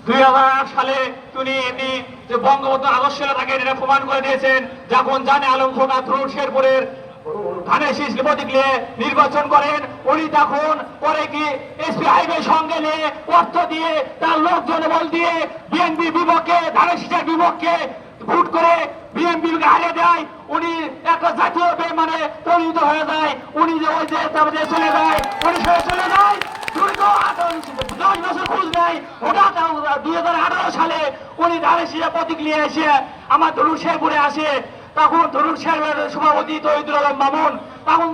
2008 সালে তিনি এমনি যে বঙ্গবন্ধু আদর্শের তাকে এটা প্রমাণ করে দিয়েছেন, যখন জানে আলম সোনা তরুণ শেরপুরের ধানের শীষ প্রতীক নিয়ে নির্বাচন করেন, উনি তখন পরে কি এসপি হাইওয়ে সঙ্গে নিয়ে অর্থ দিয়ে তার লোকজন বল দিয়ে বিএনপির বিপক্ষে ধানের শীষের বিপক্ষে ভোট করে বিএনপিকে হারিয়ে দেয়। উনি একটা জাতীয় মানে পরিণত হয়ে যায়, উনি যে ওই যে তারপরে চলে যায়, উনি চলে যায়। 10 বছর খোঁজ নেয়, হঠাৎ 2018 সালে উনি ধানের শীষের প্রতীক নিয়ে এসে আমার ধরুন শেরপুরে আসে। তখন ধরুন শেরপুরের সভাপতি তহিদুল আলম মামুন, তখন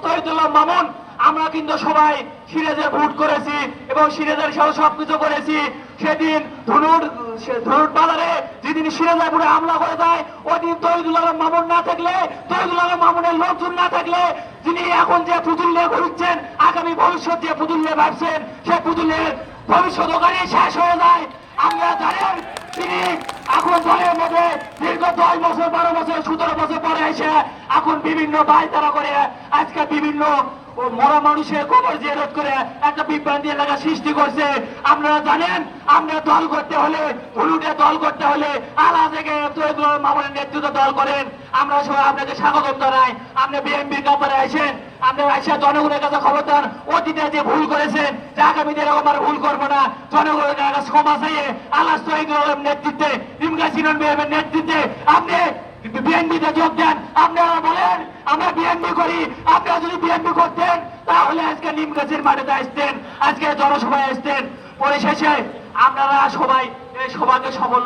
তহিদুল আলম মামুন আমরা কিন্তু সবাই সিরাজে ভোট করেছি এবং সিরাজের সাথে সবকিছু করেছি। সেদিন ধনুর বাজারে যেদিন সিরাজপুরে হামলা করে দেয়, ওই দিন তহিদুল আলম মামুন না থাকলে, তহিদুল আলম মামুনের লোকজন না থাকলে, যিনি এখন যে পুতুল নিয়ে ঘুরছেন, আগামী ভবিষ্যৎ যে পুতুল নিয়ে ভাবছেন, সেই পুতুলের ভবিষ্যৎ ওখানে শেষ হয়ে যায়। আমরা জানেন তিনি এখন দলের মধ্যে দীর্ঘ 10 বছর 12 বছর 17 বছর পরে এসে এখন বিভিন্ন দায় তারা করে আজকে বিভিন্ন মরা মানুষের খবর জেরত করে একটা বিভ্রান্তি এলাকা সৃষ্টি করছে। আপনারা জানেন, আমরা দল করতে হলে, হলুদে দল করতে হলে আলাদা থেকে মামুনের নেতৃত্ব দল করেন। আমরা সবাই আপনাকে স্বাগত জানাই। আপনি বিএনপির কাতারে আসেন, আপনি আসে জনগণের কাছে খবর দেন, অতীতে যে ভুল করেছেন, যে আগামীতে এরকম আর ভুল করবো না। জনগণের কাছে ক্ষমা চাইয়ে আলাস তহিদুলের নেতৃত্বে, ইমকা সিনন বিএমের নেতৃত্বে আপনি বিএনপিতে যোগ দেন। আপনারা বলেন আমরা বিএনপি করি, আপনারা যদি বিএনপি করতেন তাহলে আজকে নিম গাছের মাঠে আসতেন, আজকে জনসভায় আসতেন। পরিশেষে আপনারা সবাই এই সভাকে সফল